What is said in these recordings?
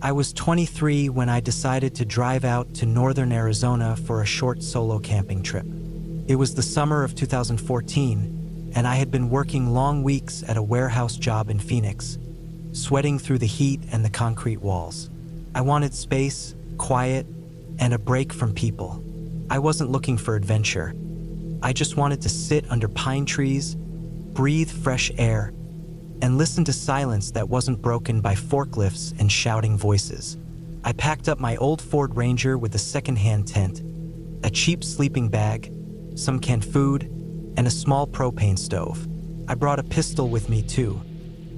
I was 23 when I decided to drive out to northern Arizona for a short solo camping trip. It was the summer of 2014, and I had been working long weeks at a warehouse job in Phoenix, sweating through the heat and the concrete walls. I wanted space, quiet, and a break from people. I wasn't looking for adventure. I just wanted to sit under pine trees, breathe fresh air, and listen to silence that wasn't broken by forklifts and shouting voices. I packed up my old Ford Ranger with a secondhand tent, a cheap sleeping bag, some canned food, and a small propane stove. I brought a pistol with me too,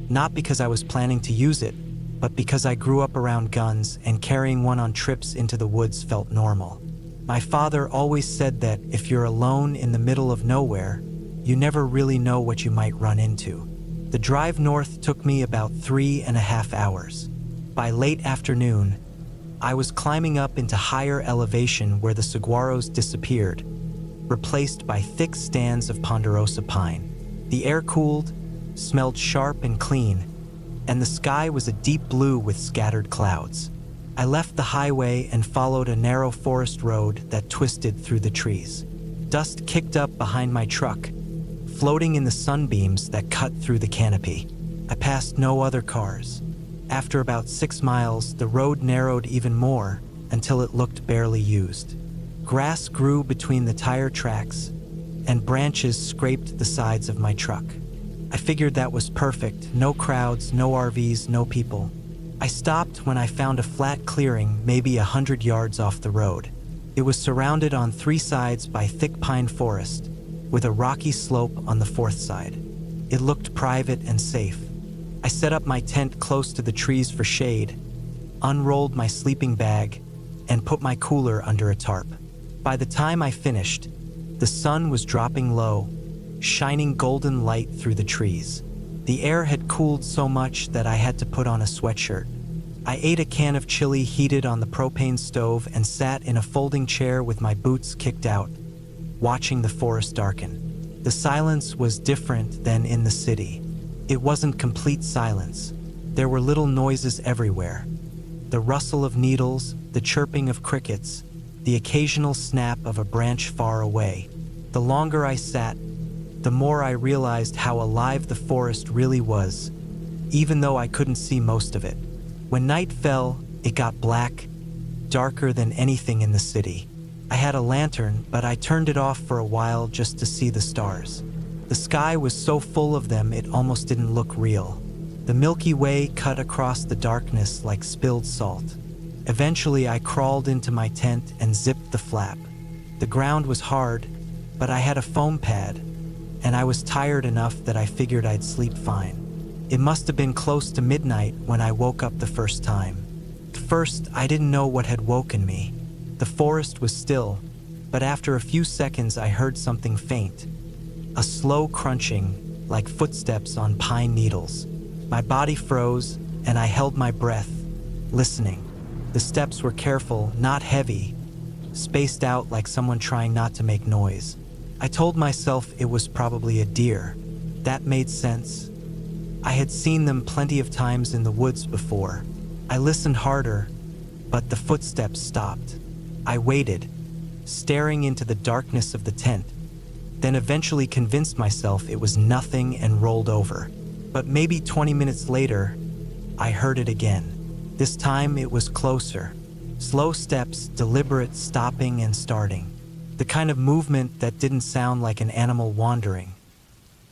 not because I was planning to use it, but because I grew up around guns and carrying one on trips into the woods felt normal. My father always said that if you're alone in the middle of nowhere, you never really know what you might run into. The drive north took me about 3.5 hours. By late afternoon, I was climbing up into higher elevation where the saguaros disappeared, replaced by thick stands of ponderosa pine. The air cooled, smelled sharp and clean, and the sky was a deep blue with scattered clouds. I left the highway and followed a narrow forest road that twisted through the trees. Dust kicked up behind my truck, floating in the sunbeams that cut through the canopy. I passed no other cars. After about 6 miles, the road narrowed even more until it looked barely used. Grass grew between the tire tracks, and branches scraped the sides of my truck. I figured that was perfect. No crowds, no RVs, no people. I stopped when I found a flat clearing maybe 100 yards off the road. It was surrounded on 3 sides by thick pine forest, with a rocky slope on the 4th side. It looked private and safe. I set up my tent close to the trees for shade, unrolled my sleeping bag, and put my cooler under a tarp. By the time I finished, the sun was dropping low, shining golden light through the trees. The air had cooled so much that I had to put on a sweatshirt. I ate a can of chili heated on the propane stove and sat in a folding chair with my boots kicked out, watching the forest darken. The silence was different than in the city. It wasn't complete silence. There were little noises everywhere. The rustle of needles, the chirping of crickets, the occasional snap of a branch far away. The longer I sat, the more I realized how alive the forest really was, even though I couldn't see most of it. When night fell, it got black, darker than anything in the city. I had a lantern, but I turned it off for a while just to see the stars. The sky was so full of them it almost didn't look real. The Milky Way cut across the darkness like spilled salt. Eventually, I crawled into my tent and zipped the flap. The ground was hard, but I had a foam pad, and I was tired enough that I figured I'd sleep fine. It must have been close to midnight when I woke up the first time. At first, I didn't know what had woken me. The forest was still, but after a few seconds I heard something faint. A slow crunching, like footsteps on pine needles. My body froze, and I held my breath, listening. The steps were careful, not heavy, spaced out like someone trying not to make noise. I told myself it was probably a deer. That made sense. I had seen them plenty of times in the woods before. I listened harder, but the footsteps stopped. I waited, staring into the darkness of the tent, then eventually convinced myself it was nothing and rolled over. But maybe 20 minutes later, I heard it again. This time it was closer. Slow steps, deliberate stopping and starting. The kind of movement that didn't sound like an animal wandering,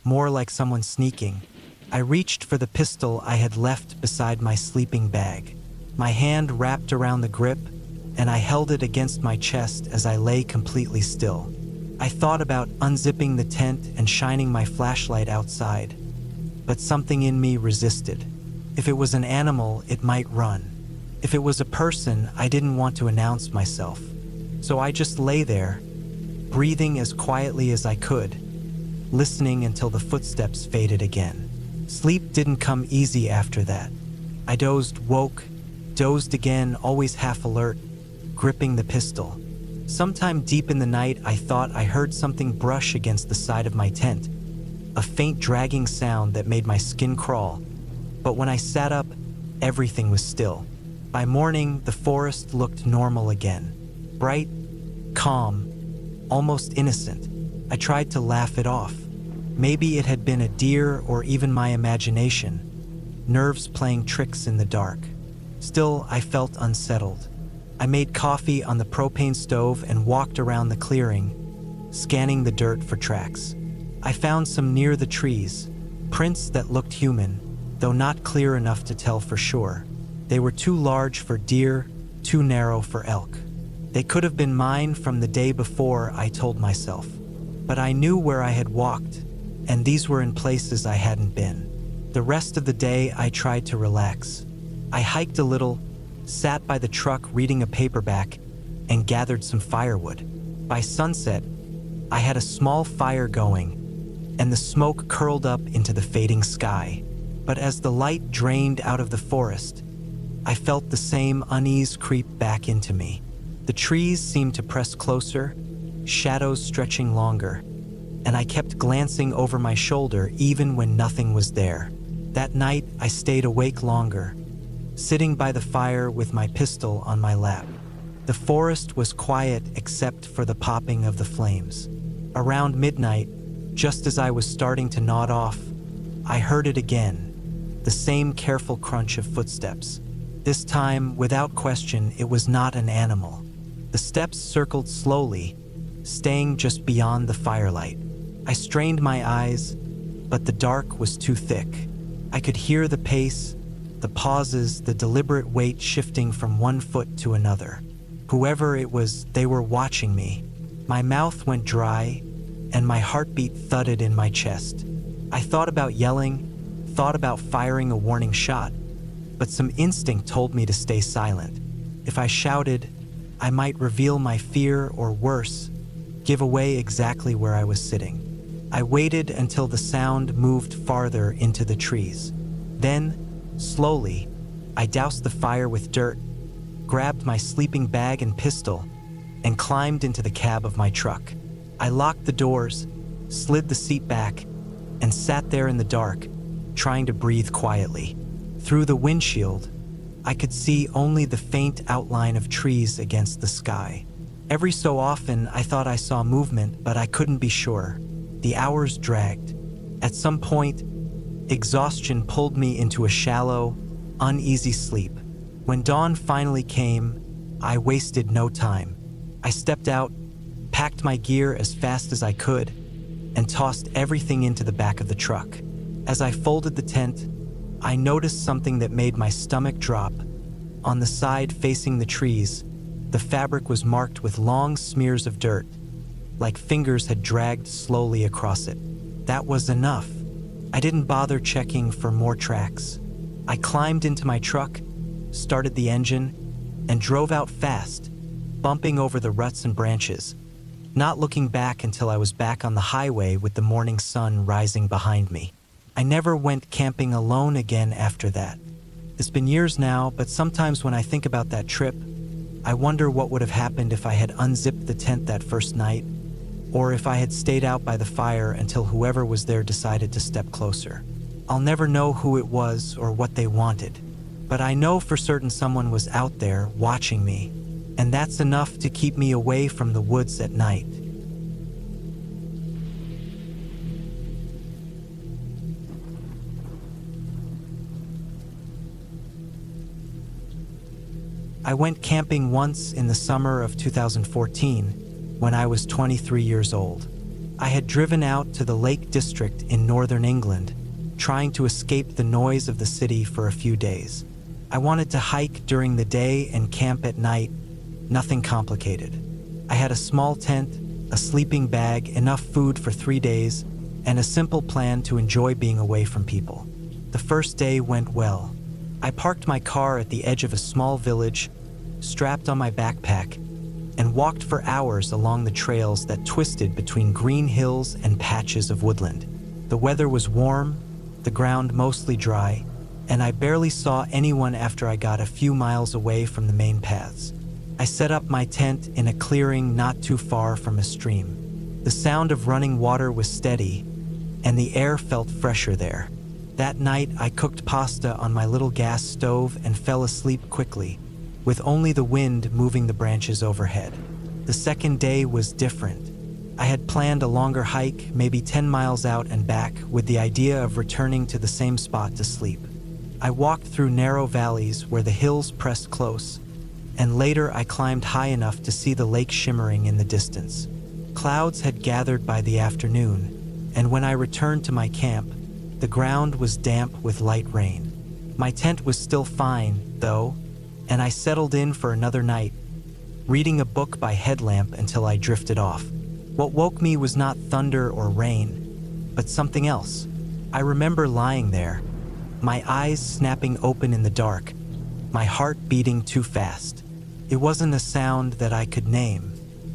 more like someone sneaking. I reached for the pistol I had left beside my sleeping bag. My hand wrapped around the grip, and I held it against my chest as I lay completely still. I thought about unzipping the tent and shining my flashlight outside, but something in me resisted. If it was an animal, it might run. If it was a person, I didn't want to announce myself. So I just lay there, breathing as quietly as I could, listening until the footsteps faded again. Sleep didn't come easy after that. I dozed again, always half alert, gripping the pistol. Sometime deep in the night, I thought I heard something brush against the side of my tent, a faint dragging sound that made my skin crawl. But when I sat up, everything was still. By morning, the forest looked normal again. Bright, calm, almost innocent. I tried to laugh it off. Maybe it had been a deer or even my imagination, nerves playing tricks in the dark. Still, I felt unsettled. I made coffee on the propane stove and walked around the clearing, scanning the dirt for tracks. I found some near the trees, prints that looked human, though not clear enough to tell for sure. They were too large for deer, too narrow for elk. They could have been mine from the day before, I told myself. But I knew where I had walked, and these were in places I hadn't been. The rest of the day, I tried to relax. I hiked a little, sat by the truck reading a paperback, and gathered some firewood. By sunset, I had a small fire going, and the smoke curled up into the fading sky. But as the light drained out of the forest, I felt the same unease creep back into me. The trees seemed to press closer, shadows stretching longer, and I kept glancing over my shoulder even when nothing was there. That night, I stayed awake longer, sitting by the fire with my pistol on my lap. The forest was quiet except for the popping of the flames. Around midnight, just as I was starting to nod off, I heard it again, the same careful crunch of footsteps. This time, without question, it was not an animal. The steps circled slowly, staying just beyond the firelight. I strained my eyes, but the dark was too thick. I could hear the pace, the pauses, the deliberate weight shifting from one foot to another. Whoever it was, they were watching me. My mouth went dry, and my heartbeat thudded in my chest. I thought about yelling, thought about firing a warning shot, but some instinct told me to stay silent. If I shouted, I might reveal my fear or worse, give away exactly where I was sitting. I waited until the sound moved farther into the trees. Then, slowly, I doused the fire with dirt, grabbed my sleeping bag and pistol, and climbed into the cab of my truck. I locked the doors, slid the seat back, and sat there in the dark, trying to breathe quietly. Through the windshield, I could see only the faint outline of trees against the sky. Every so often, I thought I saw movement, but I couldn't be sure. The hours dragged. At some point, exhaustion pulled me into a shallow, uneasy sleep. When dawn finally came, I wasted no time. I stepped out, packed my gear as fast as I could, and tossed everything into the back of the truck. As I folded the tent, I noticed something that made my stomach drop. On the side facing the trees, the fabric was marked with long smears of dirt, like fingers had dragged slowly across it. That was enough. I didn't bother checking for more tracks. I climbed into my truck, started the engine, and drove out fast, bumping over the ruts and branches, not looking back until I was back on the highway with the morning sun rising behind me. I never went camping alone again after that. It's been years now, but sometimes when I think about that trip, I wonder what would have happened if I had unzipped the tent that first night, or if I had stayed out by the fire until whoever was there decided to step closer. I'll never know who it was or what they wanted, but I know for certain someone was out there watching me, and that's enough to keep me away from the woods at night. I went camping once in the summer of 2014 when I was 23 years old. I had driven out to the Lake District in northern England, trying to escape the noise of the city for a few days. I wanted to hike during the day and camp at night, nothing complicated. I had a small tent, a sleeping bag, enough food for 3 days, and a simple plan to enjoy being away from people. The first day went well. I parked my car at the edge of a small village, strapped on my backpack, and walked for hours along the trails that twisted between green hills and patches of woodland. The weather was warm, the ground mostly dry, and I barely saw anyone after I got a few miles away from the main paths. I set up my tent in a clearing not too far from a stream. The sound of running water was steady, and the air felt fresher there. That night, I cooked pasta on my little gas stove and fell asleep quickly, with only the wind moving the branches overhead. The second day was different. I had planned a longer hike, maybe 10 miles out and back, with the idea of returning to the same spot to sleep. I walked through narrow valleys where the hills pressed close, and later I climbed high enough to see the lake shimmering in the distance. Clouds had gathered by the afternoon, and when I returned to my camp, the ground was damp with light rain. My tent was still fine, though, and I settled in for another night, reading a book by headlamp until I drifted off. What woke me was not thunder or rain, but something else. I remember lying there, my eyes snapping open in the dark, my heart beating too fast. It wasn't a sound that I could name,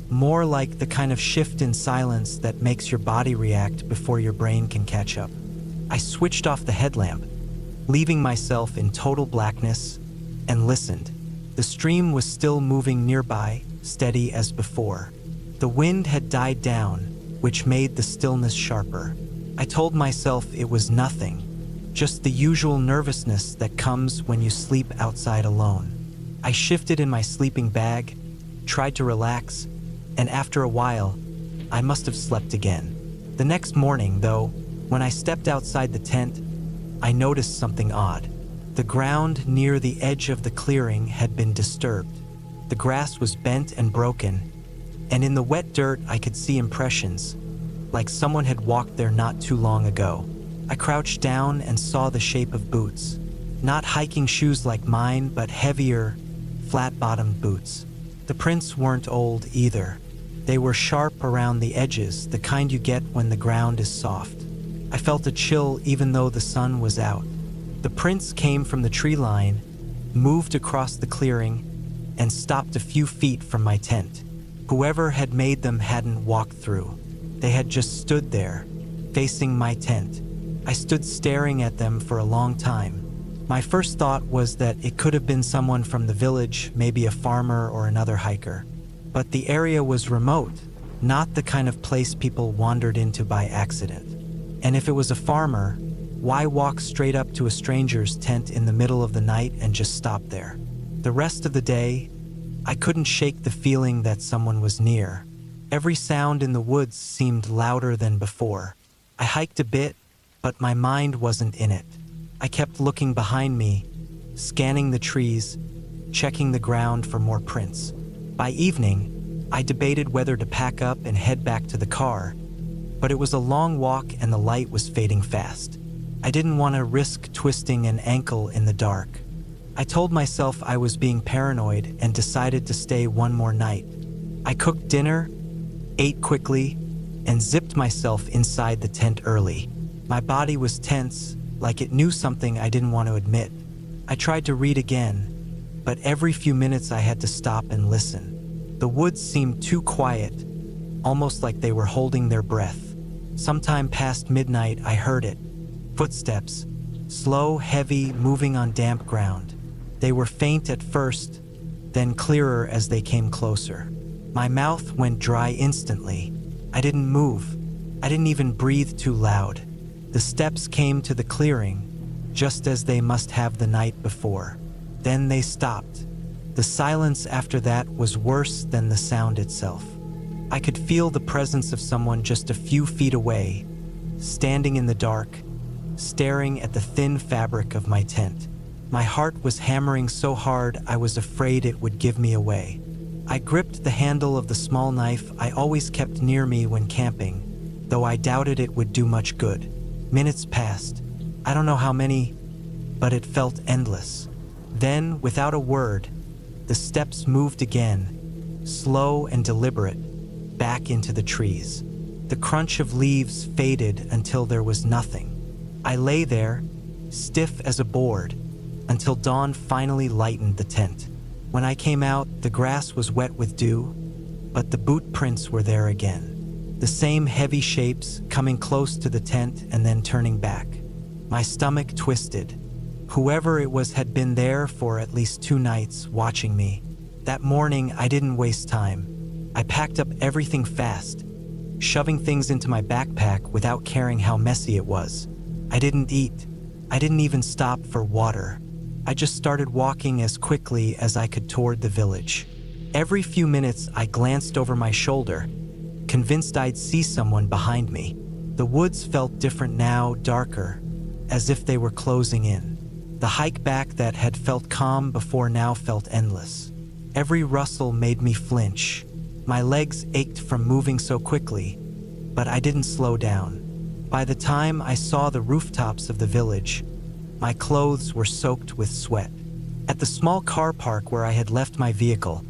more like the kind of shift in silence that makes your body react before your brain can catch up. I switched off the headlamp, leaving myself in total blackness, and listened. The stream was still moving nearby, steady as before. The wind had died down, which made the stillness sharper. I told myself it was nothing, just the usual nervousness that comes when you sleep outside alone. I shifted in my sleeping bag, tried to relax, and after a while, I must have slept again. The next morning, though, when I stepped outside the tent, I noticed something odd. The ground near the edge of the clearing had been disturbed. The grass was bent and broken, and in the wet dirt I could see impressions, like someone had walked there not too long ago. I crouched down and saw the shape of boots. Not hiking shoes like mine, but heavier, flat-bottomed boots. The prints weren't old either. They were sharp around the edges, the kind you get when the ground is soft. I felt a chill even though the sun was out. The prints came from the tree line, moved across the clearing, and stopped a few feet from my tent. Whoever had made them hadn't walked through. They had just stood there, facing my tent. I stood staring at them for a long time. My first thought was that it could have been someone from the village, maybe a farmer or another hiker. But the area was remote, not the kind of place people wandered into by accident. And if it was a farmer, why walk straight up to a stranger's tent in the middle of the night and just stop there? The rest of the day, I couldn't shake the feeling that someone was near. Every sound in the woods seemed louder than before. I hiked a bit, but my mind wasn't in it. I kept looking behind me, scanning the trees, checking the ground for more prints. By evening, I debated whether to pack up and head back to the car, but it was a long walk and the light was fading fast. I didn't want to risk twisting an ankle in the dark. I told myself I was being paranoid and decided to stay one more night. I cooked dinner, ate quickly, and zipped myself inside the tent early. My body was tense, like it knew something I didn't want to admit. I tried to read again, but every few minutes I had to stop and listen. The woods seemed too quiet, almost like they were holding their breath. Sometime past midnight, I heard it. Footsteps, slow, heavy, moving on damp ground. They were faint at first, then clearer as they came closer. My mouth went dry instantly. I didn't move. I didn't even breathe too loud. The steps came to the clearing, just as they must have the night before. Then they stopped. The silence after that was worse than the sound itself. I could feel the presence of someone just a few feet away, standing in the dark, staring at the thin fabric of my tent. My heart was hammering so hard I was afraid it would give me away. I gripped the handle of the small knife I always kept near me when camping, though I doubted it would do much good. Minutes passed. I don't know how many, but it felt endless. Then, without a word, the steps moved again, slow and deliberate, back into the trees. The crunch of leaves faded until there was nothing. I lay there, stiff as a board, until dawn finally lightened the tent. When I came out, the grass was wet with dew, but the boot prints were there again. The same heavy shapes, coming close to the tent and then turning back. My stomach twisted. Whoever it was had been there for at least 2 nights, watching me. That morning, I didn't waste time. I packed up everything fast, shoving things into my backpack without caring how messy it was. I didn't eat. I didn't even stop for water. I just started walking as quickly as I could toward the village. Every few minutes, I glanced over my shoulder, convinced I'd see someone behind me. The woods felt different now, darker, as if they were closing in. The hike back that had felt calm before now felt endless. Every rustle made me flinch. My legs ached from moving so quickly, but I didn't slow down. By the time I saw the rooftops of the village, my clothes were soaked with sweat. At the small car park where I had left my vehicle,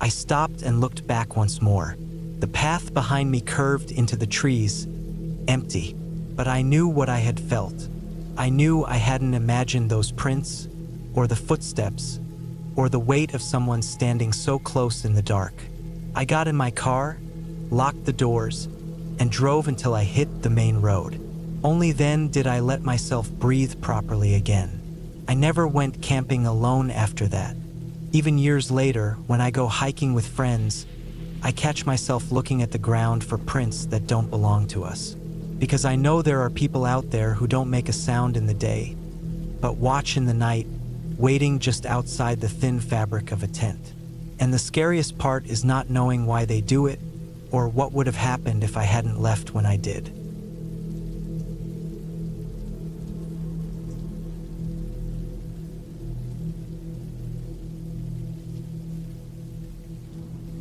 I stopped and looked back once more. The path behind me curved into the trees, empty, but I knew what I had felt. I knew I hadn't imagined those prints, or the footsteps, or the weight of someone standing so close in the dark. I got in my car, locked the doors, and drove until I hit the main road. Only then did I let myself breathe properly again. I never went camping alone after that. Even years later, when I go hiking with friends, I catch myself looking at the ground for prints that don't belong to us. Because I know there are people out there who don't make a sound in the day, but watch in the night, waiting just outside the thin fabric of a tent. And the scariest part is not knowing why they do it, or what would have happened if I hadn't left when I did.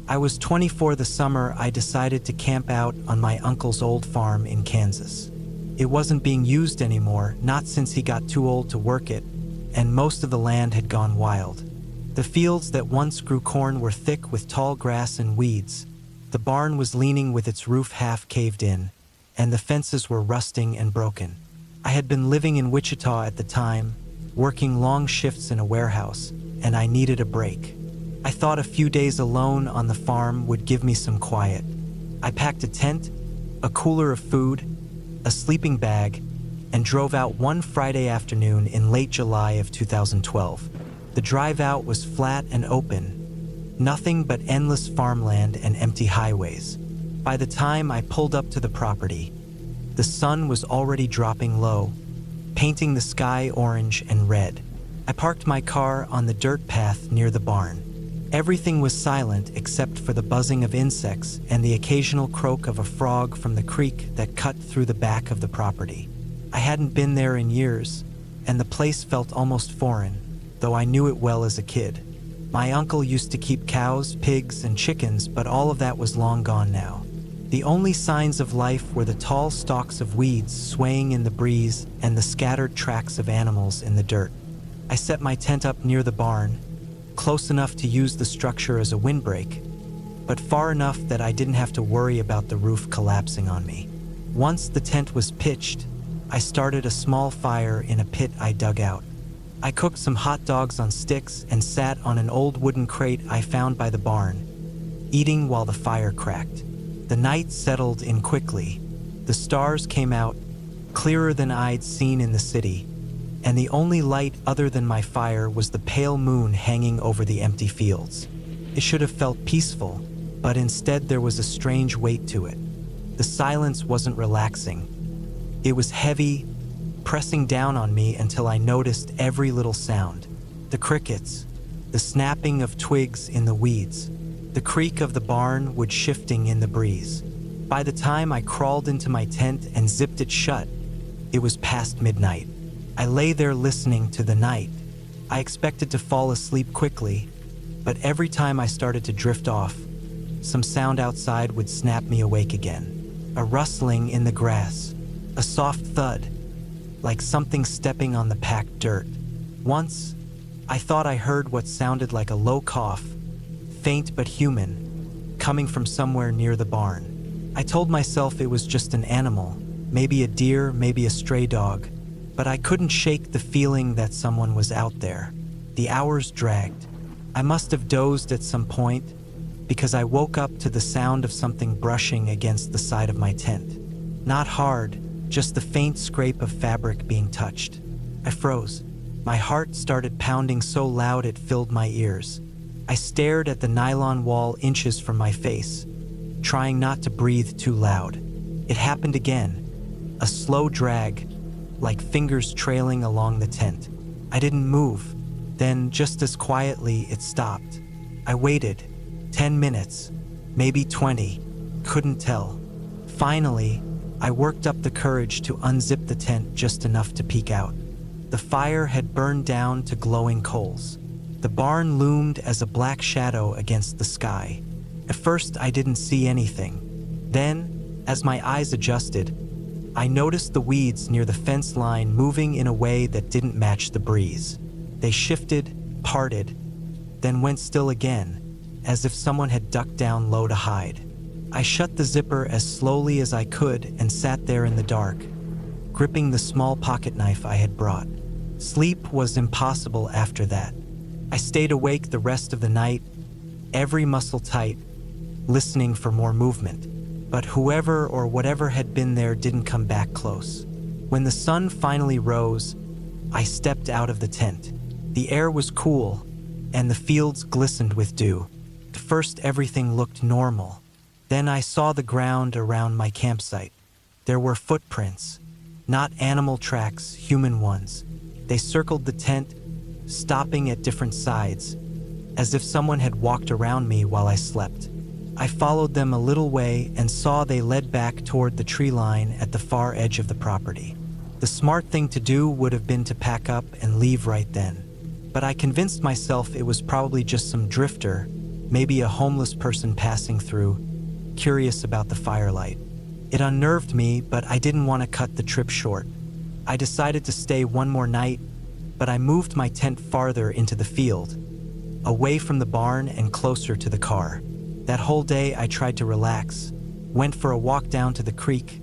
I was 24 the summer I decided to camp out on my uncle's old farm in Kansas. It wasn't being used anymore, not since he got too old to work it, and most of the land had gone wild. The fields that once grew corn were thick with tall grass and weeds. The barn was leaning with its roof half caved in, and the fences were rusting and broken. I had been living in Wichita at the time, working long shifts in a warehouse, and I needed a break. I thought a few days alone on the farm would give me some quiet. I packed a tent, a cooler of food, a sleeping bag, and drove out one Friday afternoon in late July of 2012. The drive out was flat and open, nothing but endless farmland and empty highways. By the time I pulled up to the property, the sun was already dropping low, painting the sky orange and red. I parked my car on the dirt path near the barn. Everything was silent except for the buzzing of insects and the occasional croak of a frog from the creek that cut through the back of the property. I hadn't been there in years, and the place felt almost foreign, though I knew it well as a kid. My uncle used to keep cows, pigs, and chickens, but all of that was long gone now. The only signs of life were the tall stalks of weeds swaying in the breeze and the scattered tracks of animals in the dirt. I set my tent up near the barn, close enough to use the structure as a windbreak, but far enough that I didn't have to worry about the roof collapsing on me. Once the tent was pitched, I started a small fire in a pit I dug out. I cooked some hot dogs on sticks and sat on an old wooden crate I found by the barn, eating while the fire cracked. The night settled in quickly. The stars came out, clearer than I'd seen in the city, and the only light other than my fire was the pale moon hanging over the empty fields. It should have felt peaceful, but instead there was a strange weight to it. The silence wasn't relaxing. It was heavy, pressing down on me until I noticed every little sound. The crickets, the snapping of twigs in the weeds, the creak of the barn wood shifting in the breeze. By the time I crawled into my tent and zipped it shut, it was past midnight. I lay there listening to the night. I expected to fall asleep quickly, but every time I started to drift off, some sound outside would snap me awake again. A rustling in the grass, a soft thud, like something stepping on the packed dirt. Once, I thought I heard what sounded like a low cough, faint but human, coming from somewhere near the barn. I told myself it was just an animal, maybe a deer, maybe a stray dog, but I couldn't shake the feeling that someone was out there. The hours dragged. I must have dozed at some point, because I woke up to the sound of something brushing against the side of my tent. Not hard, just the faint scrape of fabric being touched. I froze. My heart started pounding so loud it filled my ears. I stared at the nylon wall inches from my face, trying not to breathe too loud. It happened again, a slow drag, like fingers trailing along the tent. I didn't move, Then, just as quietly, it stopped. I waited. 10 minutes, maybe 20, couldn't tell. Finally, I worked up the courage to unzip the tent just enough to peek out. The fire had burned down to glowing coals. The barn loomed as a black shadow against the sky. At first, I didn't see anything. Then, as my eyes adjusted, I noticed the weeds near the fence line moving in a way that didn't match the breeze. They shifted, parted, then went still again, as if someone had ducked down low to hide. I shut the zipper as slowly as I could and sat there in the dark, gripping the small pocket knife I had brought. Sleep was impossible after that. I stayed awake the rest of the night, every muscle tight, listening for more movement. But whoever or whatever had been there didn't come back close. When the sun finally rose, I stepped out of the tent. The air was cool, and the fields glistened with dew. At first, everything looked normal. Then I saw the ground around my campsite. There were footprints, not animal tracks, human ones. They circled the tent, stopping at different sides, as if someone had walked around me while I slept. I followed them a little way and saw they led back toward the tree line at the far edge of the property. The smart thing to do would have been to pack up and leave right then. But I convinced myself it was probably just some drifter, maybe a homeless person passing through, curious about the firelight. It unnerved me, but I didn't want to cut the trip short. I decided to stay one more night, but I moved my tent farther into the field, away from the barn and closer to the car. That whole day I tried to relax, went for a walk down to the creek,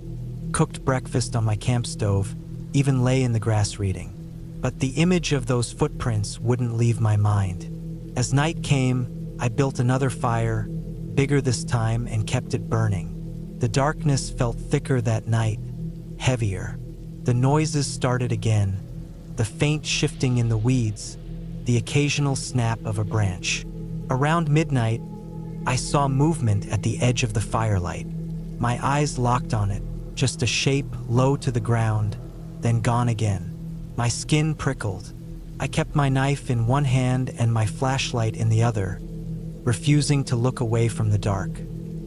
cooked breakfast on my camp stove, even lay in the grass reading. But the image of those footprints wouldn't leave my mind. As night came, I built another fire, bigger this time, and kept it burning. The darkness felt thicker that night, heavier. The noises started again, the faint shifting in the weeds, the occasional snap of a branch. Around midnight, I saw movement at the edge of the firelight. My eyes locked on it, just a shape low to the ground, then gone again. My skin prickled. I kept my knife in one hand and my flashlight in the other, refusing to look away from the dark.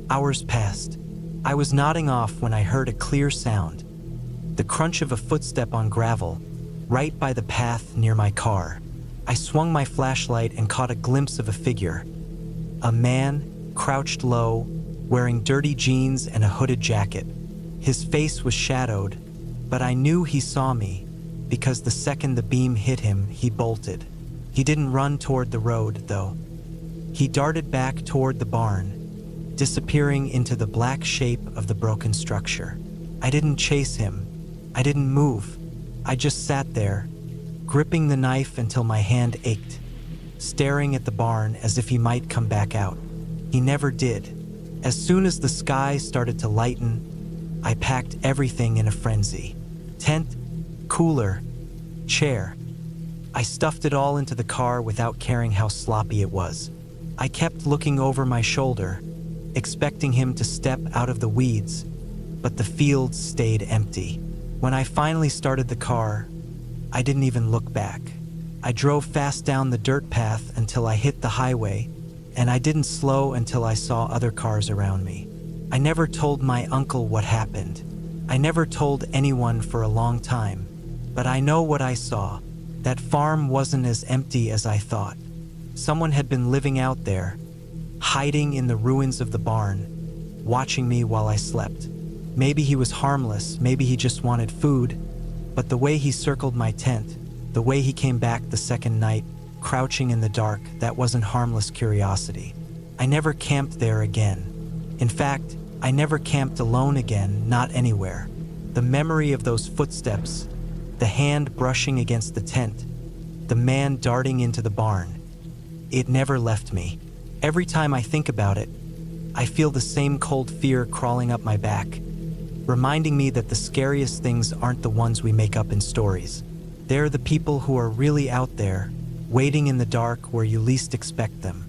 Hours passed. I was nodding off when I heard a clear sound, the crunch of a footstep on gravel, right by the path near my car. I swung my flashlight and caught a glimpse of a figure. A man, crouched low, wearing dirty jeans and a hooded jacket. His face was shadowed, but I knew he saw me, because the second the beam hit him, he bolted. He didn't run toward the road, though. He darted back toward the barn, disappearing into the black shape of the broken structure. I didn't chase him. I didn't move. I just sat there, gripping the knife until my hand ached, staring at the barn as if he might come back out. He never did. As soon as the sky started to lighten, I packed everything in a frenzy. Tent, cooler, chair. I stuffed it all into the car without caring how sloppy it was. I kept looking over my shoulder, expecting him to step out of the weeds, but the fields stayed empty. When I finally started the car, I didn't even look back. I drove fast down the dirt path until I hit the highway, and I didn't slow until I saw other cars around me. I never told my uncle what happened. I never told anyone for a long time, but I know what I saw. That farm wasn't as empty as I thought. Someone had been living out there, hiding in the ruins of the barn, watching me while I slept. Maybe he was harmless, maybe he just wanted food, but the way he circled my tent, the way he came back the second night, crouching in the dark, that wasn't harmless curiosity. I never camped there again. In fact, I never camped alone again, not anywhere. The memory of those footsteps, the hand brushing against the tent, the man darting into the barn, it never left me. Every time I think about it, I feel the same cold fear crawling up my back, reminding me that the scariest things aren't the ones we make up in stories. They're the people who are really out there, waiting in the dark where you least expect them.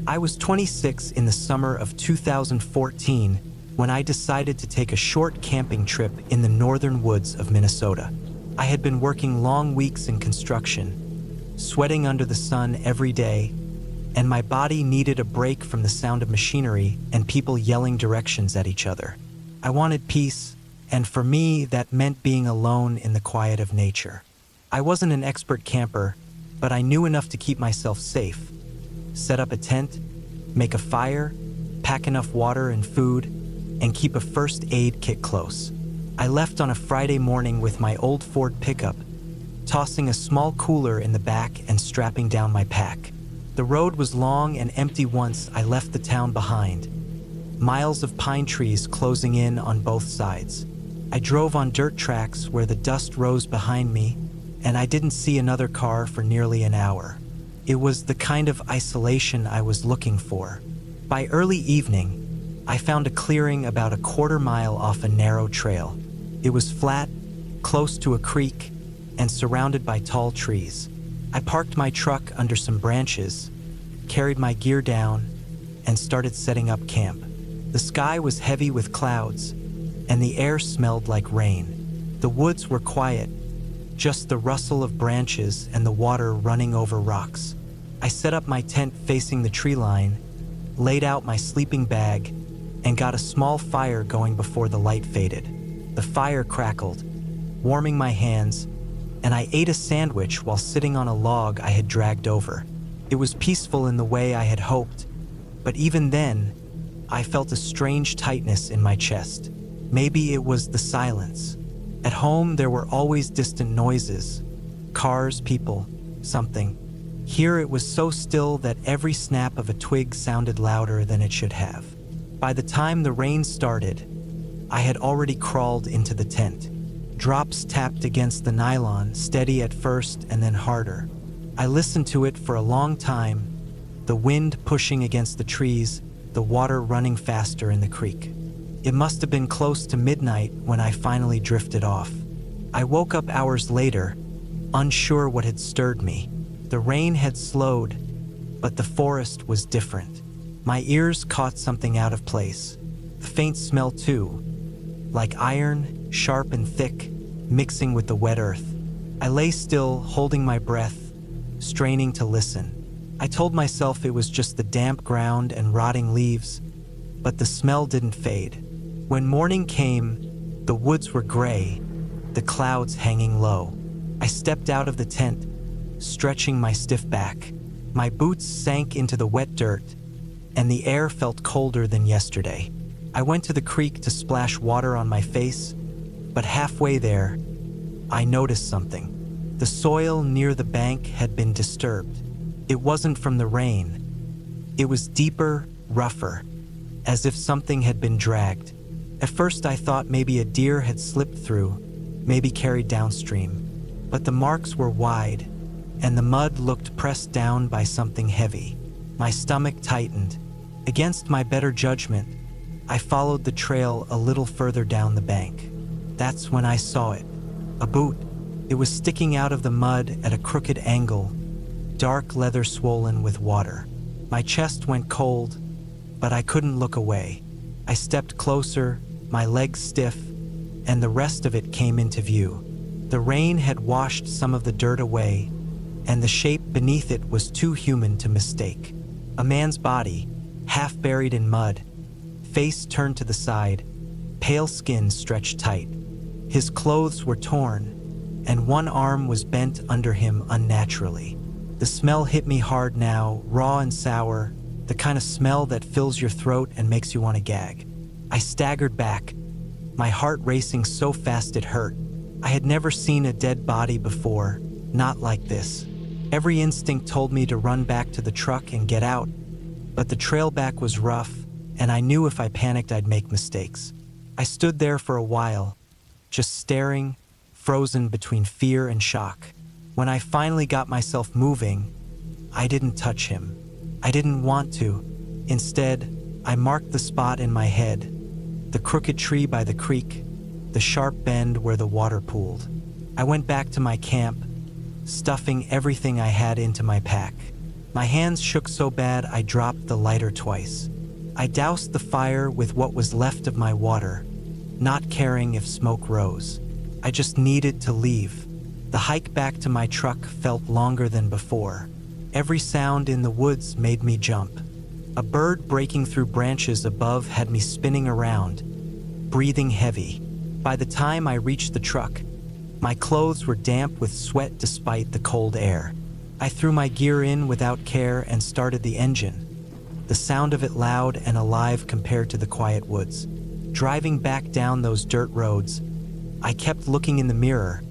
I was 26 in the summer of 2014 when I decided to take a short camping trip in the northern woods of Minnesota. I had been working long weeks in construction, sweating under the sun every day, and my body needed a break from the sound of machinery and people yelling directions at each other. I wanted peace, and for me, that meant being alone in the quiet of nature. I wasn't an expert camper, but I knew enough to keep myself safe. Set up a tent, make a fire, pack enough water and food, and keep a first aid kit close. I left on a Friday morning with my old Ford pickup, tossing a small cooler in the back and strapping down my pack. The road was long and empty once I left the town behind, miles of pine trees closing in on both sides. I drove on dirt tracks where the dust rose behind me, and I didn't see another car for nearly an hour. It was the kind of isolation I was looking for. By early evening, I found a clearing about a quarter-mile off a narrow trail. It was flat, close to a creek, and surrounded by tall trees. I parked my truck under some branches, carried my gear down, and started setting up camp. The sky was heavy with clouds, and the air smelled like rain. The woods were quiet, just the rustle of branches and the water running over rocks. I set up my tent facing the tree line, laid out my sleeping bag, and got a small fire going before the light faded. The fire crackled, warming my hands, and I ate a sandwich while sitting on a log I had dragged over. It was peaceful in the way I had hoped, but even then, I felt a strange tightness in my chest. Maybe it was the silence. At home, there were always distant noises, cars, people, something. Here it was so still that every snap of a twig sounded louder than it should have. By the time the rain started, I had already crawled into the tent. Drops tapped against the nylon, steady at first and then harder. I listened to it for a long time, the wind pushing against the trees, the water running faster in the creek. It must have been close to midnight when I finally drifted off. I woke up hours later, unsure what had stirred me. The rain had slowed, but the forest was different. My ears caught something out of place. The faint smell too, like iron, sharp and thick, mixing with the wet earth. I lay still, holding my breath, straining to listen. I told myself it was just the damp ground and rotting leaves, but the smell didn't fade. When morning came, the woods were gray, the clouds hanging low. I stepped out of the tent, stretching my stiff back. My boots sank into the wet dirt, and the air felt colder than yesterday. I went to the creek to splash water on my face, but halfway there, I noticed something. The soil near the bank had been disturbed. It wasn't from the rain. It was deeper, rougher, as if something had been dragged. At first I thought maybe a deer had slipped through, maybe carried downstream. But the marks were wide, and the mud looked pressed down by something heavy. My stomach tightened. Against my better judgment, I followed the trail a little further down the bank. That's when I saw it. A boot. It was sticking out of the mud at a crooked angle, dark leather swollen with water. My chest went cold, but I couldn't look away. I stepped closer, my legs stiff, and the rest of it came into view. The rain had washed some of the dirt away, and the shape beneath it was too human to mistake. A man's body, half buried in mud, face turned to the side, pale skin stretched tight. His clothes were torn, and one arm was bent under him unnaturally. The smell hit me hard now, raw and sour, the kind of smell that fills your throat and makes you want to gag. I staggered back, my heart racing so fast it hurt. I had never seen a dead body before, not like this. Every instinct told me to run back to the truck and get out, but the trail back was rough, and I knew if I panicked I'd make mistakes. I stood there for a while, just staring, frozen between fear and shock. When I finally got myself moving, I didn't touch him. I didn't want to. Instead, I marked the spot in my head, the crooked tree by the creek, the sharp bend where the water pooled. I went back to my camp, stuffing everything I had into my pack. My hands shook so bad I dropped the lighter twice. I doused the fire with what was left of my water, not caring if smoke rose. I just needed to leave. The hike back to my truck felt longer than before. Every sound in the woods made me jump. A bird breaking through branches above had me spinning around, breathing heavy. By the time I reached the truck, my clothes were damp with sweat despite the cold air. I threw my gear in without care and started the engine, the sound of it loud and alive compared to the quiet woods. Driving back down those dirt roads, I kept looking in the mirror,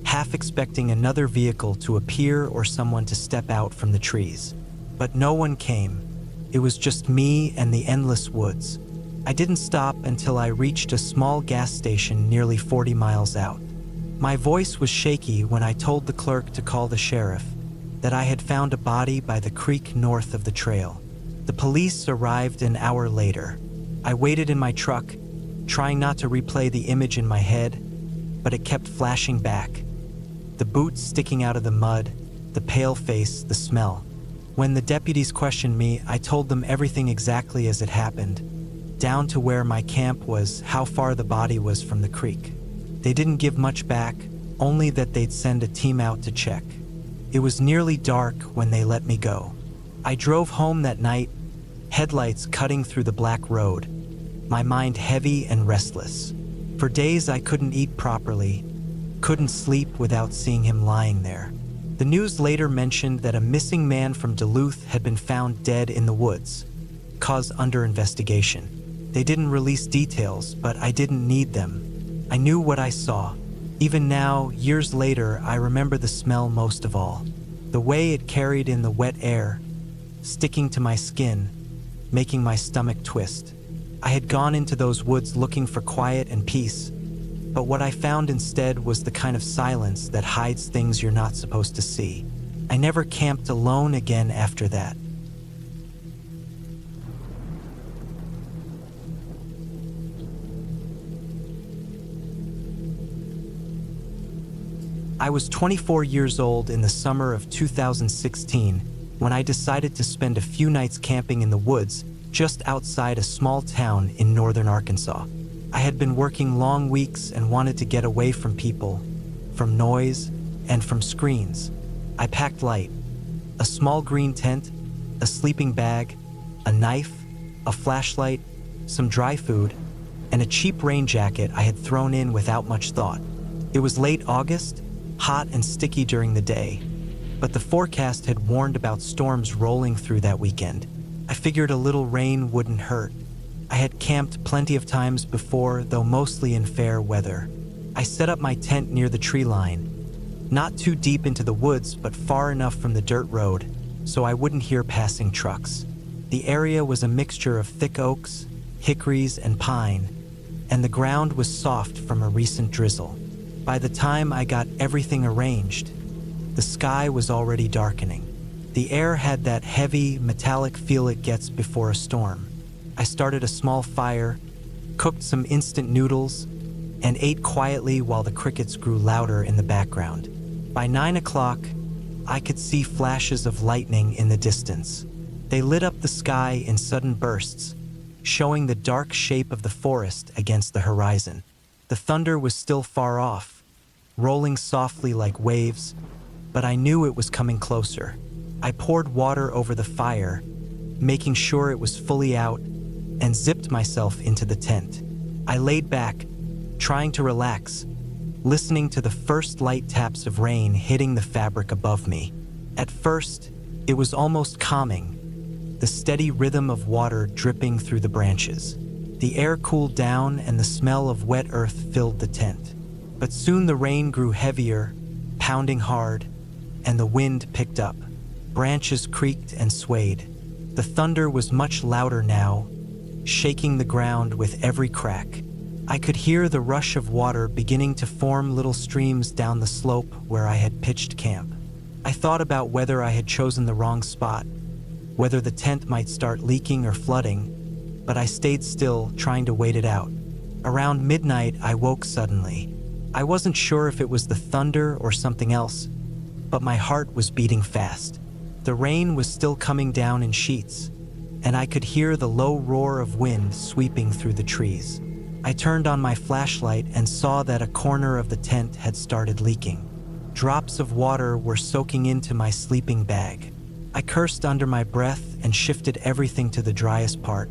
half expecting another vehicle to appear or someone to step out from the trees. But no one came. It was just me and the endless woods. I didn't stop until I reached a small gas station nearly 40 miles out. My voice was shaky when I told the clerk to call the sheriff, that I had found a body by the creek north of the trail. The police arrived an hour later. I waited in my truck, trying not to replay the image in my head, but it kept flashing back. The boots sticking out of the mud, the pale face, the smell. When the deputies questioned me, I told them everything exactly as it happened, down to where my camp was, how far the body was from the creek. They didn't give much back, only that they'd send a team out to check. It was nearly dark when they let me go. I drove home that night, headlights cutting through the black road, my mind heavy and restless. For days I couldn't eat properly, couldn't sleep without seeing him lying there. The news later mentioned that a missing man from Duluth had been found dead in the woods, cause under investigation. They didn't release details, but I didn't need them. I knew what I saw. Even now, years later, I remember the smell most of all. The way it carried in the wet air, sticking to my skin, making my stomach twist. I had gone into those woods looking for quiet and peace, but what I found instead was the kind of silence that hides things you're not supposed to see. I never camped alone again after that. I was 24 years old in the summer of 2016 when I decided to spend a few nights camping in the woods just outside a small town in northern Arkansas. I had been working long weeks and wanted to get away from people, from noise, and from screens. I packed light: a small green tent, a sleeping bag, a knife, a flashlight, some dry food, and a cheap rain jacket I had thrown in without much thought. It was late August, hot and sticky during the day, but the forecast had warned about storms rolling through that weekend. I figured a little rain wouldn't hurt. I had camped plenty of times before, though mostly in fair weather. I set up my tent near the tree line, not too deep into the woods, but far enough from the dirt road so I wouldn't hear passing trucks. The area was a mixture of thick oaks, hickories, and pine, and the ground was soft from a recent drizzle. By the time I got everything arranged, the sky was already darkening. The air had that heavy, metallic feel it gets before a storm. I started a small fire, cooked some instant noodles, and ate quietly while the crickets grew louder in the background. By 9 o'clock, I could see flashes of lightning in the distance. They lit up the sky in sudden bursts, showing the dark shape of the forest against the horizon. The thunder was still far off, rolling softly like waves, but I knew it was coming closer. I poured water over the fire, making sure it was fully out, and zipped myself into the tent. I laid back, trying to relax, listening to the first light taps of rain hitting the fabric above me. At first, it was almost calming, the steady rhythm of water dripping through the branches. The air cooled down and the smell of wet earth filled the tent. But soon the rain grew heavier, pounding hard, and the wind picked up. Branches creaked and swayed. The thunder was much louder now, shaking the ground with every crack. I could hear the rush of water beginning to form little streams down the slope where I had pitched camp. I thought about whether I had chosen the wrong spot, whether the tent might start leaking or flooding, but I stayed still, trying to wait it out. Around midnight, I woke suddenly. I wasn't sure if it was the thunder or something else, but my heart was beating fast. The rain was still coming down in sheets, and I could hear the low roar of wind sweeping through the trees. I turned on my flashlight and saw that a corner of the tent had started leaking. Drops of water were soaking into my sleeping bag. I cursed under my breath and shifted everything to the driest part,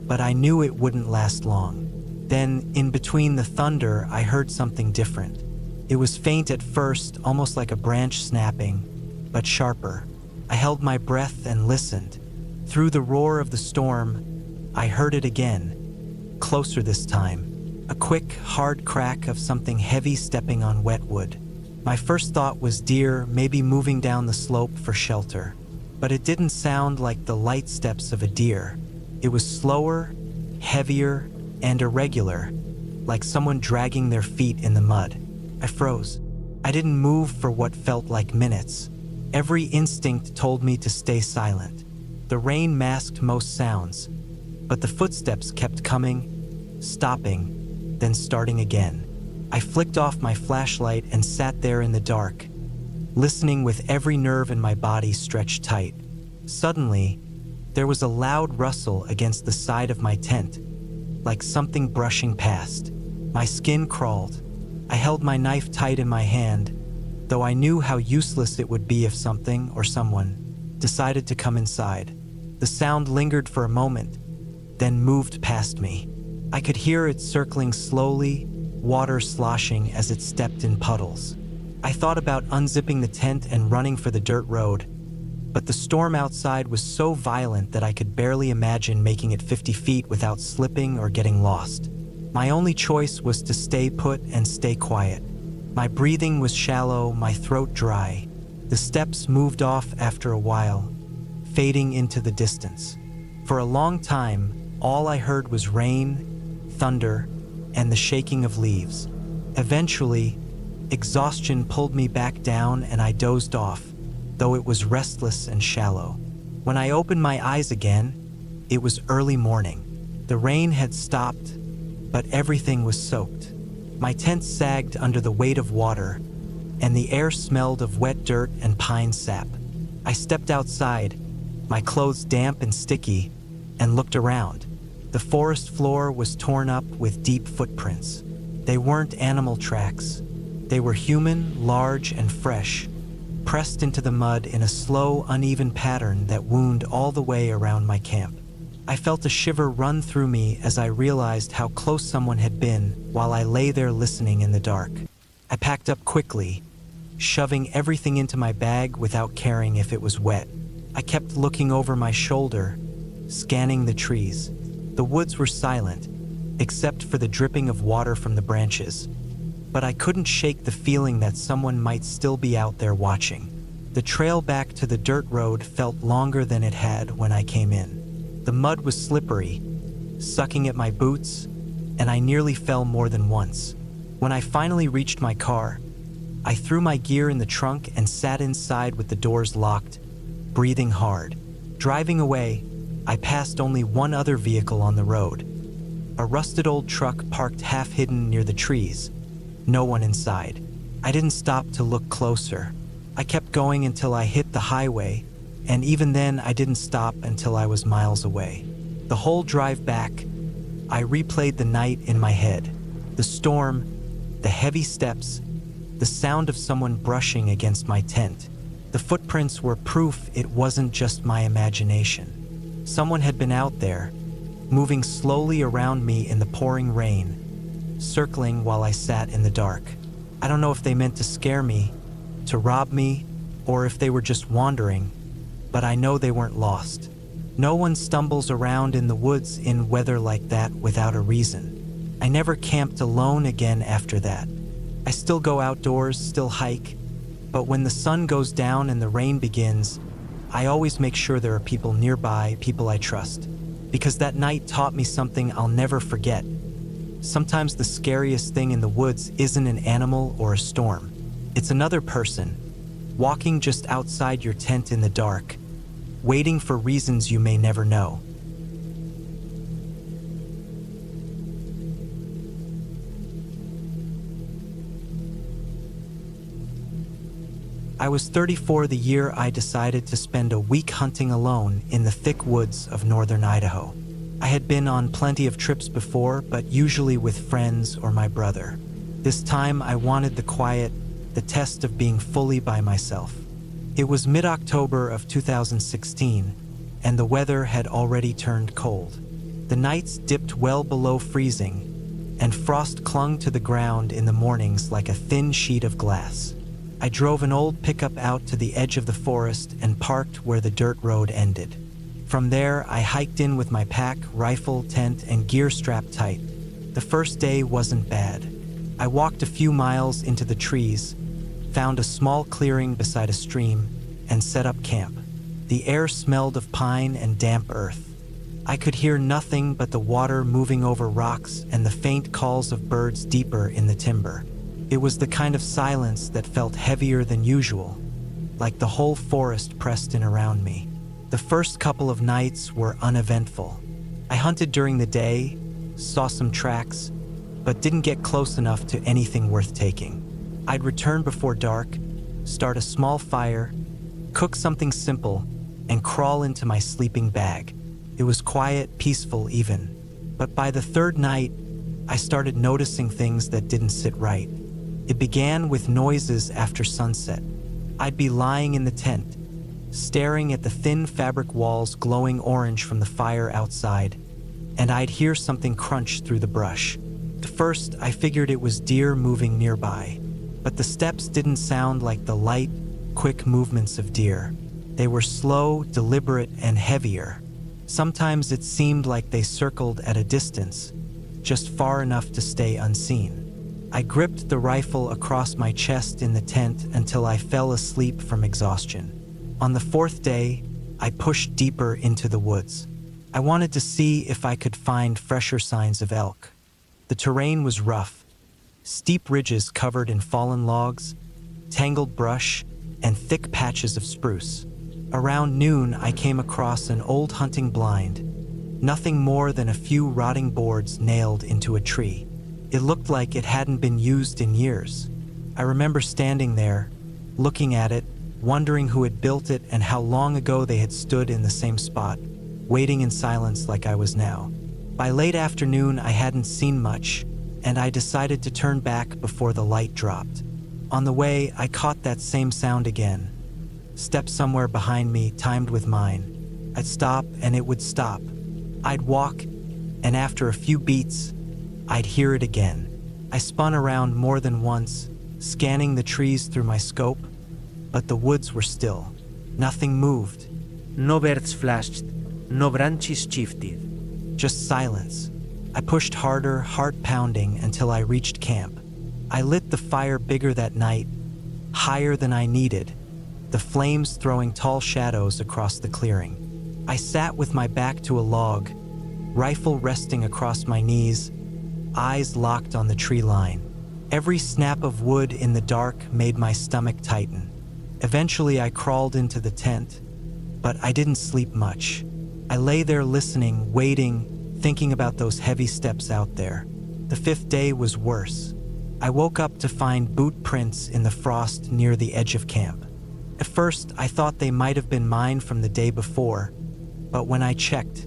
but I knew it wouldn't last long. Then, in between the thunder, I heard something different. It was faint at first, almost like a branch snapping, but sharper. I held my breath and listened. Through the roar of the storm, I heard it again, closer this time. A quick, hard crack of something heavy stepping on wet wood. My first thought was deer, maybe moving down the slope for shelter. But it didn't sound like the light steps of a deer. It was slower, heavier, and irregular, like someone dragging their feet in the mud. I froze. I didn't move for what felt like minutes. Every instinct told me to stay silent. The rain masked most sounds, but the footsteps kept coming, stopping, then starting again. I flicked off my flashlight and sat there in the dark, listening with every nerve in my body stretched tight. Suddenly, there was a loud rustle against the side of my tent, like something brushing past. My skin crawled. I held my knife tight in my hand, though I knew how useless it would be if something or someone decided to come inside. The sound lingered for a moment, then moved past me. I could hear it circling slowly, water sloshing as it stepped in puddles. I thought about unzipping the tent and running for the dirt road, but the storm outside was so violent that I could barely imagine making it 50 feet without slipping or getting lost. My only choice was to stay put and stay quiet. My breathing was shallow, my throat dry. The steps moved off after a while, fading into the distance. For a long time, all I heard was rain, thunder, and the shaking of leaves. Eventually, exhaustion pulled me back down and I dozed off, though it was restless and shallow. When I opened my eyes again, it was early morning. The rain had stopped, but everything was soaked. My tent sagged under the weight of water, and the air smelled of wet dirt and pine sap. I stepped outside, my clothes damp and sticky, and looked around. The forest floor was torn up with deep footprints. They weren't animal tracks. They were human, large, and fresh, pressed into the mud in a slow, uneven pattern that wound all the way around my camp. I felt a shiver run through me as I realized how close someone had been while I lay there listening in the dark. I packed up quickly, shoving everything into my bag without caring if it was wet. I kept looking over my shoulder, scanning the trees. The woods were silent, except for the dripping of water from the branches. But I couldn't shake the feeling that someone might still be out there watching. The trail back to the dirt road felt longer than it had when I came in. The mud was slippery, sucking at my boots, and I nearly fell more than once. When I finally reached my car, I threw my gear in the trunk and sat inside with the doors locked, breathing hard. Driving away, I passed only one other vehicle on the road. A rusted old truck parked half hidden near the trees. No one inside. I didn't stop to look closer. I kept going until I hit the highway, and even then I didn't stop until I was miles away. The whole drive back, I replayed the night in my head. The storm, the heavy steps, the sound of someone brushing against my tent. The footprints were proof it wasn't just my imagination. Someone had been out there, moving slowly around me in the pouring rain, circling while I sat in the dark. I don't know if they meant to scare me, to rob me, or if they were just wandering, but I know they weren't lost. No one stumbles around in the woods in weather like that without a reason. I never camped alone again after that. I still go outdoors, still hike, but when the sun goes down and the rain begins, I always make sure there are people nearby, people I trust, because that night taught me something I'll never forget. Sometimes the scariest thing in the woods isn't an animal or a storm. It's another person, walking just outside your tent in the dark, waiting for reasons you may never know. I was 34 the year I decided to spend a week hunting alone in the thick woods of northern Idaho. I had been on plenty of trips before, but usually with friends or my brother. This time I wanted the quiet, the test of being fully by myself. It was mid-October of 2016, and the weather had already turned cold. The nights dipped well below freezing, and frost clung to the ground in the mornings like a thin sheet of glass. I drove an old pickup out to the edge of the forest and parked where the dirt road ended. From there, I hiked in with my pack, rifle, tent, and gear strapped tight. The first day wasn't bad. I walked a few miles into the trees, found a small clearing beside a stream, and set up camp. The air smelled of pine and damp earth. I could hear nothing but the water moving over rocks and the faint calls of birds deeper in the timber. It was the kind of silence that felt heavier than usual, like the whole forest pressed in around me. The first couple of nights were uneventful. I hunted during the day, saw some tracks, but didn't get close enough to anything worth taking. I'd return before dark, start a small fire, cook something simple, and crawl into my sleeping bag. It was quiet, peaceful even. But by the third night, I started noticing things that didn't sit right. It began with noises after sunset. I'd be lying in the tent, staring at the thin fabric walls glowing orange from the fire outside, and I'd hear something crunch through the brush. At first, I figured it was deer moving nearby, but the steps didn't sound like the light, quick movements of deer. They were slow, deliberate, and heavier. Sometimes it seemed like they circled at a distance, just far enough to stay unseen. I gripped the rifle across my chest in the tent until I fell asleep from exhaustion. On the fourth day, I pushed deeper into the woods. I wanted to see if I could find fresher signs of elk. The terrain was rough, steep ridges covered in fallen logs, tangled brush, and thick patches of spruce. Around noon, I came across an old hunting blind, nothing more than a few rotting boards nailed into a tree. It looked like it hadn't been used in years. I remember standing there, looking at it, wondering who had built it and how long ago they had stood in the same spot, waiting in silence like I was now. By late afternoon, I hadn't seen much, and I decided to turn back before the light dropped. On the way, I caught that same sound again. Steps somewhere behind me, timed with mine. I'd stop, and it would stop. I'd walk, and after a few beats, I'd hear it again. I spun around more than once, scanning the trees through my scope, but the woods were still. Nothing moved. No birds flashed, no branches shifted. Just silence. I pushed harder, heart pounding, until I reached camp. I lit the fire bigger that night, higher than I needed, the flames throwing tall shadows across the clearing. I sat with my back to a log, rifle resting across my knees, eyes locked on the tree line. Every snap of wood in the dark made my stomach tighten. Eventually, I crawled into the tent, but I didn't sleep much. I lay there listening, waiting, thinking about those heavy steps out there. The fifth day was worse. I woke up to find boot prints in the frost near the edge of camp. At first, I thought they might have been mine from the day before, but when I checked,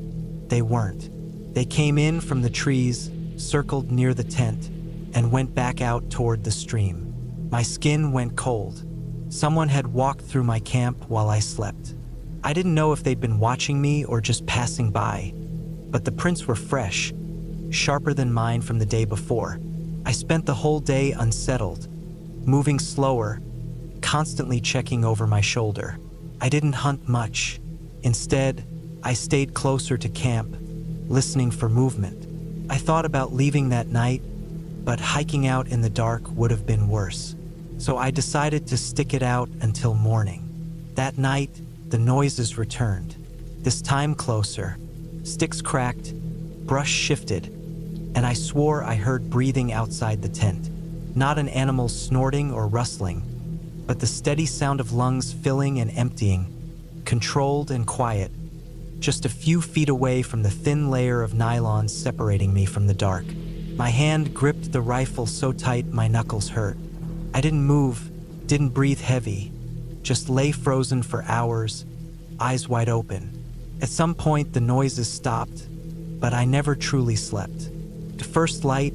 they weren't. They came in from the trees, circled near the tent, and went back out toward the stream. My skin went cold. Someone had walked through my camp while I slept. I didn't know if they'd been watching me or just passing by, but the prints were fresh, sharper than mine from the day before. I spent the whole day unsettled, moving slower, constantly checking over my shoulder. I didn't hunt much. Instead, I stayed closer to camp, listening for movement. I thought about leaving that night, but hiking out in the dark would have been worse. So I decided to stick it out until morning. That night, the noises returned, this time closer. Sticks cracked, brush shifted, and I swore I heard breathing outside the tent. Not an animal snorting or rustling, but the steady sound of lungs filling and emptying, controlled and quiet, just a few feet away from the thin layer of nylon separating me from the dark. My hand gripped the rifle so tight my knuckles hurt. I didn't move, didn't breathe heavy, just lay frozen for hours, eyes wide open. At some point, the noises stopped, but I never truly slept. To first light,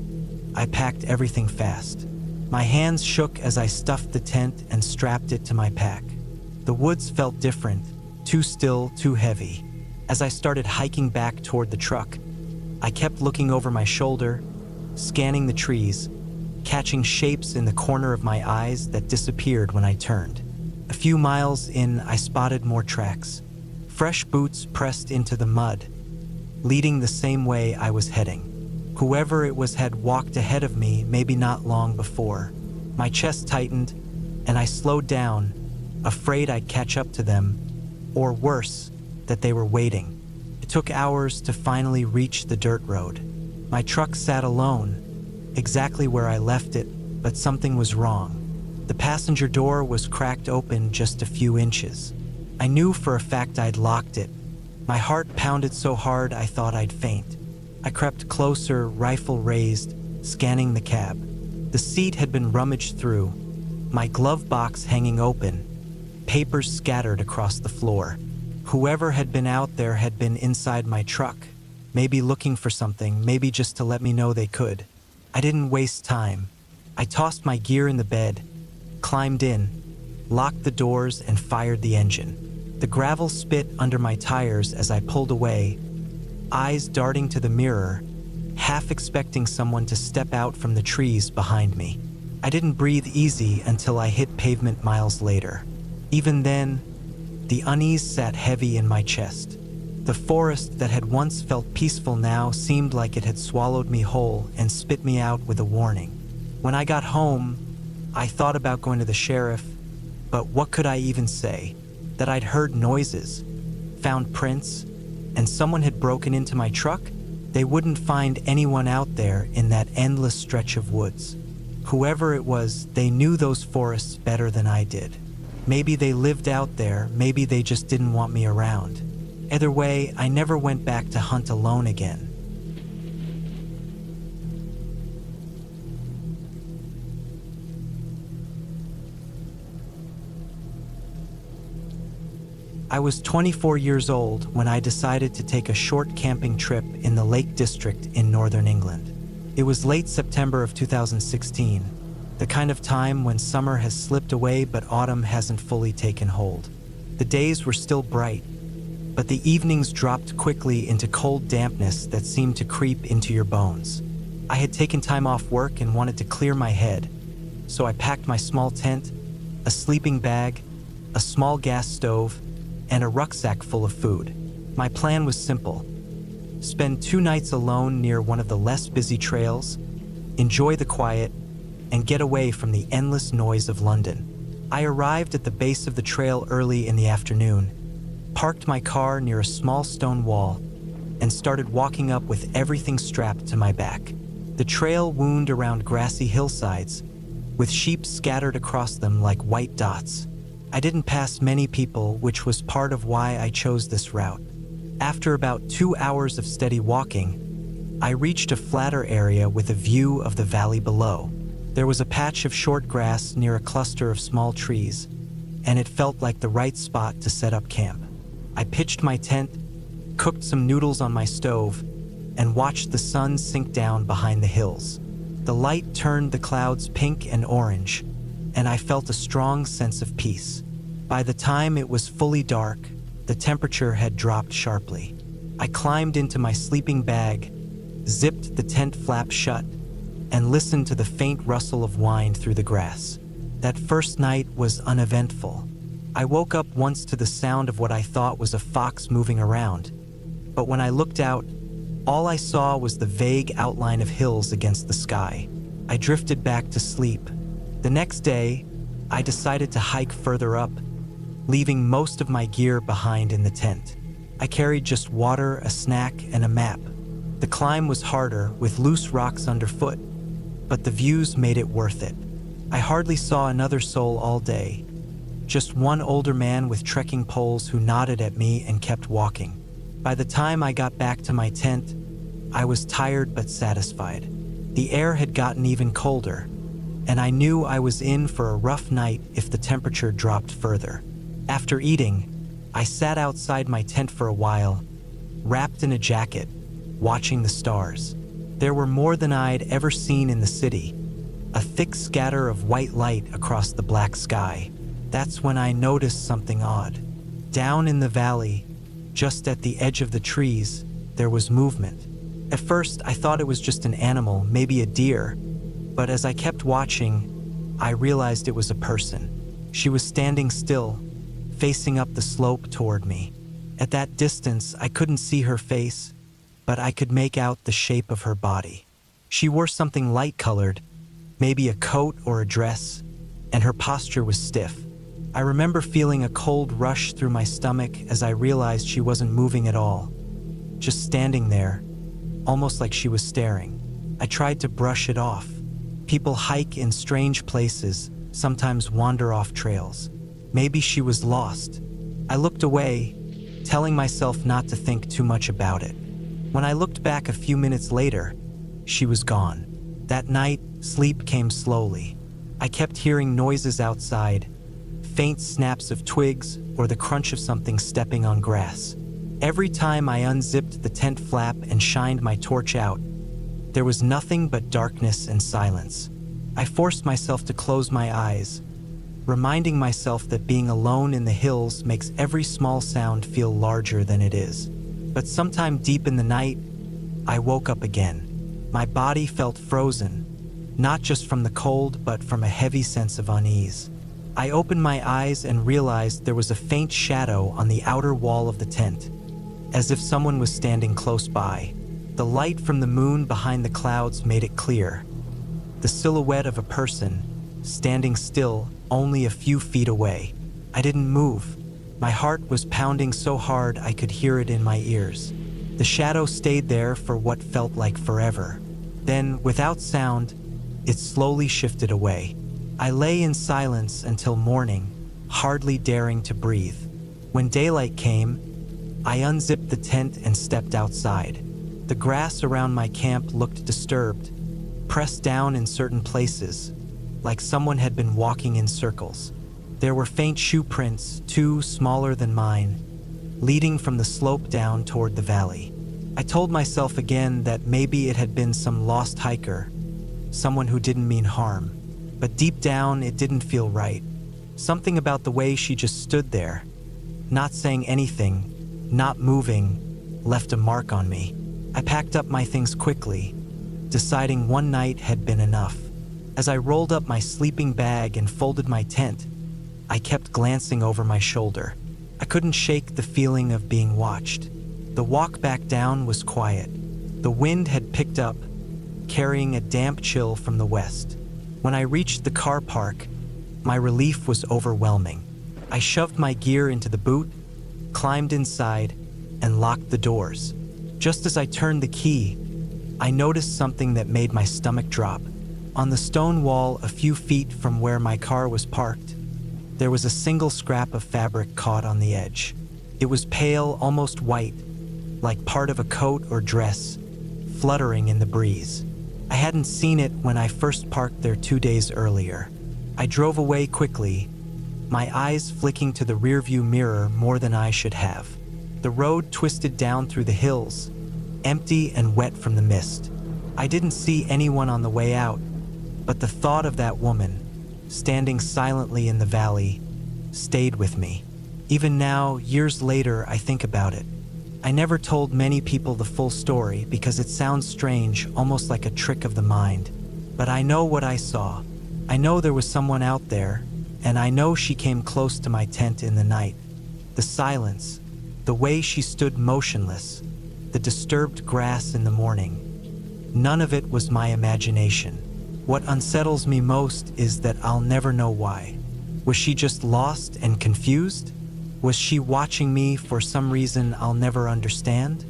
I packed everything fast. My hands shook as I stuffed the tent and strapped it to my pack. The woods felt different, too still, too heavy. As I started hiking back toward the truck, I kept looking over my shoulder, scanning the trees, catching shapes in the corner of my eyes that disappeared when I turned. A few miles in, I spotted more tracks. Fresh boots pressed into the mud, leading the same way I was heading. Whoever it was had walked ahead of me, maybe not long before. My chest tightened, and I slowed down, afraid I'd catch up to them, or worse, that they were waiting. It took hours to finally reach the dirt road. My truck sat alone, exactly where I left it, but something was wrong. The passenger door was cracked open just a few inches. I knew for a fact I'd locked it. My heart pounded so hard I thought I'd faint. I crept closer, rifle raised, scanning the cab. The seat had been rummaged through, my glove box hanging open, papers scattered across the floor. Whoever had been out there had been inside my truck, maybe looking for something, maybe just to let me know they could. I didn't waste time. I tossed my gear in the bed, climbed in, locked the doors, and fired the engine. The gravel spit under my tires as I pulled away, eyes darting to the mirror, half expecting someone to step out from the trees behind me. I didn't breathe easy until I hit pavement miles later. Even then, the unease sat heavy in my chest. The forest that had once felt peaceful now seemed like it had swallowed me whole and spit me out with a warning. When I got home, I thought about going to the sheriff, but what could I even say? That I'd heard noises, found prints, and someone had broken into my truck? They wouldn't find anyone out there in that endless stretch of woods. Whoever it was, they knew those forests better than I did. Maybe they lived out there, maybe they just didn't want me around. Either way, I never went back to hunt alone again. I was 24 years old when I decided to take a short camping trip in the Lake District in northern England. It was late September of 2016, the kind of time when summer has slipped away but autumn hasn't fully taken hold. The days were still bright, but the evenings dropped quickly into cold dampness that seemed to creep into your bones. I had taken time off work and wanted to clear my head, so I packed my small tent, a sleeping bag, a small gas stove, and a rucksack full of food. My plan was simple: spend 2 nights alone near one of the less busy trails, enjoy the quiet, and get away from the endless noise of London. I arrived at the base of the trail early in the afternoon, parked my car near a small stone wall, and started walking up with everything strapped to my back. The trail wound around grassy hillsides, with sheep scattered across them like white dots. I didn't pass many people, which was part of why I chose this route. After about 2 hours of steady walking, I reached a flatter area with a view of the valley below. There was a patch of short grass near a cluster of small trees, and it felt like the right spot to set up camp. I pitched my tent, cooked some noodles on my stove, and watched the sun sink down behind the hills. The light turned the clouds pink and orange, and I felt a strong sense of peace. By the time it was fully dark, the temperature had dropped sharply. I climbed into my sleeping bag, zipped the tent flap shut, and listened to the faint rustle of wind through the grass. That first night was uneventful. I woke up once to the sound of what I thought was a fox moving around, but when I looked out, all I saw was the vague outline of hills against the sky. I drifted back to sleep. The next day, I decided to hike further up, leaving most of my gear behind in the tent. I carried just water, a snack, and a map. The climb was harder, with loose rocks underfoot, but the views made it worth it. I hardly saw another soul all day, just one older man with trekking poles who nodded at me and kept walking. By the time I got back to my tent, I was tired but satisfied. The air had gotten even colder, and I knew I was in for a rough night if the temperature dropped further. After eating, I sat outside my tent for a while, wrapped in a jacket, watching the stars. There were more than I'd ever seen in the city, a thick scatter of white light across the black sky. That's when I noticed something odd. Down in the valley, just at the edge of the trees, there was movement. At first, I thought it was just an animal, maybe a deer, but as I kept watching, I realized it was a person. She was standing still, facing up the slope toward me. At that distance, I couldn't see her face, but I could make out the shape of her body. She wore something light-colored, maybe a coat or a dress, and her posture was stiff. I remember feeling a cold rush through my stomach as I realized she wasn't moving at all, just standing there, almost like she was staring. I tried to brush it off. People hike in strange places, sometimes wander off trails. Maybe she was lost. I looked away, telling myself not to think too much about it. When I looked back a few minutes later, she was gone. That night, sleep came slowly. I kept hearing noises outside, faint snaps of twigs or the crunch of something stepping on grass. Every time I unzipped the tent flap and shined my torch out, there was nothing but darkness and silence. I forced myself to close my eyes, reminding myself that being alone in the hills makes every small sound feel larger than it is. But sometime deep in the night, I woke up again. My body felt frozen, not just from the cold, but from a heavy sense of unease. I opened my eyes and realized there was a faint shadow on the outer wall of the tent, as if someone was standing close by. The light from the moon behind the clouds made it clear. The silhouette of a person, standing still only a few feet away. I didn't move. My heart was pounding so hard I could hear it in my ears. The shadow stayed there for what felt like forever. Then, without sound, it slowly shifted away. I lay in silence until morning, hardly daring to breathe. When daylight came, I unzipped the tent and stepped outside. The grass around my camp looked disturbed, pressed down in certain places, like someone had been walking in circles. There were faint shoe prints, too smaller than mine, leading from the slope down toward the valley. I told myself again that maybe it had been some lost hiker, someone who didn't mean harm. But deep down, it didn't feel right. Something about the way she just stood there, not saying anything, not moving, left a mark on me. I packed up my things quickly, deciding one night had been enough. As I rolled up my sleeping bag and folded my tent, I kept glancing over my shoulder. I couldn't shake the feeling of being watched. The walk back down was quiet. The wind had picked up, carrying a damp chill from the west. When I reached the car park, my relief was overwhelming. I shoved my gear into the boot, climbed inside, and locked the doors. Just as I turned the key, I noticed something that made my stomach drop. On the stone wall a few feet from where my car was parked, there was a single scrap of fabric caught on the edge. It was pale, almost white, like part of a coat or dress, fluttering in the breeze. I hadn't seen it when I first parked there 2 days earlier. I drove away quickly, my eyes flicking to the rearview mirror more than I should have. The road twisted down through the hills, empty and wet from the mist. I didn't see anyone on the way out, but the thought of that woman, standing silently in the valley, stayed with me. Even now, years later, I think about it. I never told many people the full story because it sounds strange, almost like a trick of the mind. But I know what I saw. I know there was someone out there, and I know she came close to my tent in the night. The silence, the way she stood motionless, the disturbed grass in the morning. None of it was my imagination. What unsettles me most is that I'll never know why. Was she just lost and confused? Was she watching me for some reason I'll never understand?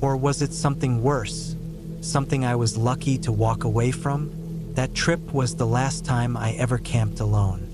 Or was it something worse? Something I was lucky to walk away from? That trip was the last time I ever camped alone.